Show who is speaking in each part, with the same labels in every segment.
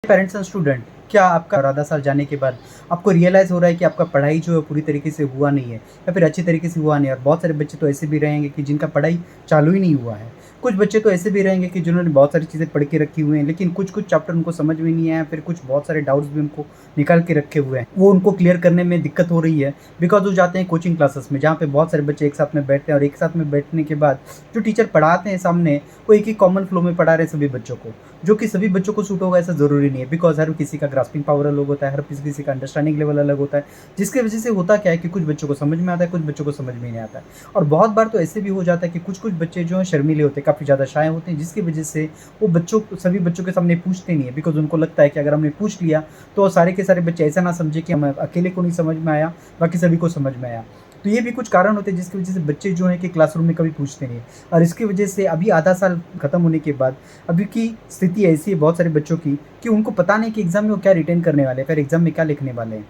Speaker 1: Parents and student, क्या आपका आधा साल जाने के बाद आपको रियलाइज़ हो रहा है कि आपका पढ़ाई जो है पूरी तरीके से हुआ नहीं है या फिर अच्छी तरीके से हुआ नहीं है? और बहुत सारे बच्चे तो ऐसे भी रहेंगे कि जिनका पढ़ाई चालू ही नहीं हुआ है। कुछ बच्चे तो ऐसे भी रहेंगे कि जिन्होंने बहुत सारी चीज़ें पढ़ के रखी हुई हैं, लेकिन कुछ-कुछ चैप्टर उनको समझ में नहीं आया, फिर कुछ बहुत सारे डाउट्स भी उनको निकाल के रखे हुए हैं। वो उनको क्लियर करने में दिक्कत हो रही है बिकॉज़ वो जाते हैं कोचिंग क्लासेस में, जहाँ पे बहुत सारे बच्चे एक साथ में बैठते हैं और एक साथ में बैठने के बाद जो टीचर पढ़ाते हैं सामने, वो एक ही कॉमन फ्लो में पढ़ा रहे हैं सभी बच्चों को। जो कि सभी बच्चों को सूट होगा ऐसा ज़रूरी नहीं है बिकॉज़ हर किसी का ग्रास्पिंग पावर अलग होता है, हर किसी का अंडरस्टैंडिंग लेवल अलग होता है, जिसकी वजह से होता क्या है कि कुछ बच्चों को समझ में आता है, कुछ बच्चों को समझ में नहीं आता है। और बहुत बार तो ऐसे भी हो जाता है कि कुछ-कुछ बच्चे जो हैं शर्मीले होते हैं, काफ़ी ज़्यादा शाय होते हैं, जिसकी वजह से वो सभी बच्चों के सामने पूछते नहीं है बिकॉज़ उनको लगता है कि अगर हमने पूछ लिया, तो सारे के सारे बच्चे ऐसा ना समझें कि हमें अकेले को नहीं समझ में आया, बाकी सभी को समझ में आया। तो ये भी कुछ कारण होते हैं जिसकी वजह से बच्चे जो हैं कि क्लासरूम में कभी पूछते नहीं हैं। और इसकी वजह से अभी आधा साल खत्म होने के बाद अभी की स्थिति ऐसी है बहुत सारे बच्चों की कि उनको पता नहीं कि एग्ज़ाम में वो क्या रिटेन करने वाले हैं, फिर एग्ज़ाम में क्या लिखने वाले हैं।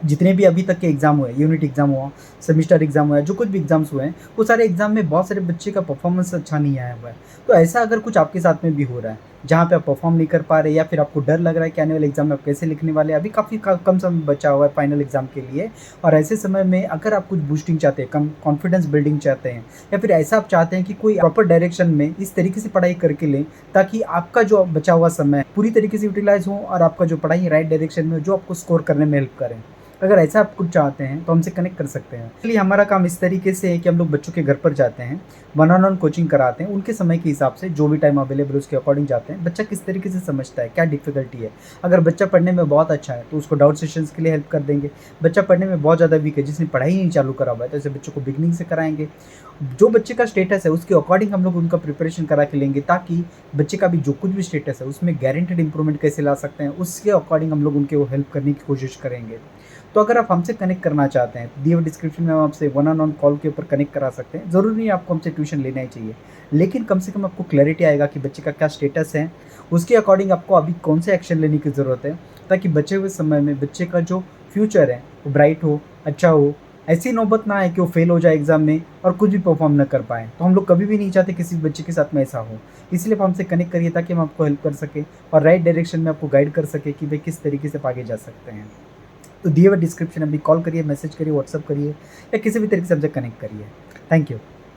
Speaker 1: जितने भी अभी तक के एग्ज़ाम हुए, यूनिट एग्ज़ाम हुआ, सेमेस्टर एग्ज़ाम हुआ, जो कुछ भी एग्ज़ाम्स हुए हैं, वो सारे एग्ज़ाम में बहुत सारे बच्चे का परफ़ॉर्मेंस अच्छा नहीं आया हुआ है। तो ऐसा अगर कुछ आपके साथ में भी हो रहा है, जहाँ पे आप परफ़ॉर्म नहीं कर पा रहे या फिर आपको डर लग रहा है कि आने वाले एग्ज़ाम में आप कैसे लिखने वाले हैं, अभी काफ़ी क कम समय बचा हुआ है फाइनल एग्ज़ाम के लिए। और ऐसे समय में अगर आप कुछ बूस्टिंग चाहते हैं, कम कॉन्फिडेंस बिल्डिंग चाहते हैं या फिर ऐसा आप चाहते हैं कि कोई प्रॉपर डायरेक्शन में इस तरीके से पढ़ाई करके लें, ताकि आपका जो बचा हुआ समय पूरी तरीके से यूटिलाइज़ हो और आपका जो पढ़ाई है राइट डायरेक्शन में हो, जो आपको स्कोर करने में हेल्प करे। अगर ऐसा आप कुछ चाहते हैं तो हमसे कनेक्ट कर सकते हैं। इसलिए हमारा काम इस तरीके से है कि हम लोग बच्चों के घर पर जाते हैं, वन ऑन वन कोचिंग कराते हैं, उनके समय के हिसाब से जो भी टाइम अवेलेबल है उसके अकॉर्डिंग जाते हैं। बच्चा किस तरीके से समझता है, क्या डिफ़िकल्टी है। अगर बच्चा पढ़ने में बहुत अच्छा है तो उसको डाउट सेशंस के लिए हेल्प कर देंगे। बच्चा पढ़ने में बहुत ज़्यादा वीक है, जिसने पढ़ाई ही नहीं चालू करा हुआ है, तो ऐसे बच्चों को बिगिनिंग से कराएँगे। जो बच्चे का स्टेटस है उसके अकॉर्डिंग हम लोग उनका प्रिपरेशन करा के लेंगे, ताकि बच्चे का भी जो कुछ भी स्टेटस है उसमें गारंटीड इम्प्रूवमेंट कैसे ला सकते हैं, उसके अकॉर्डिंग हम लोग उनके वो हेल्प करने की कोशिश करेंगे। तो अगर आप हमसे कनेक्ट करना चाहते हैं, दिए हुए डिस्क्रिप्शन में हम आपसे वन ऑन वन कॉल के ऊपर कनेक्ट करा सकते हैं। ज़रूरी नहीं है आपको हमसे ट्यूशन लेना ही चाहिए, लेकिन कम से कम आपको क्लैरिटी आएगा कि बच्चे का क्या स्टेटस है, उसके अकॉर्डिंग आपको अभी कौन से एक्शन लेने की ज़रूरत है, ताकि बचे हुए समय में बच्चे का जो फ्यूचर है वो ब्राइट हो, अच्छा हो। ऐसी नौबत ना आए कि वो फेल हो जाए एग्ज़ाम में और कुछ भी परफ़ॉर्म ना कर पाएँ। तो हम लोग कभी भी नहीं चाहते किसी बच्चे के साथ में ऐसा हो। इसलिए आप हमसे कनेक्ट करिए ताकि हम आपको हेल्प कर सकें और राइट डायरेक्शन में आपको गाइड कर सकें कि भाई किस तरीके से आप आगे जा सकते हैं। तो दिए हुए डिस्क्रिप्शन अभी कॉल करिए, मैसेज करिए, व्हाट्सएप करिए या किसी भी तरीके से हमसे कनेक्ट करिए। Thank you.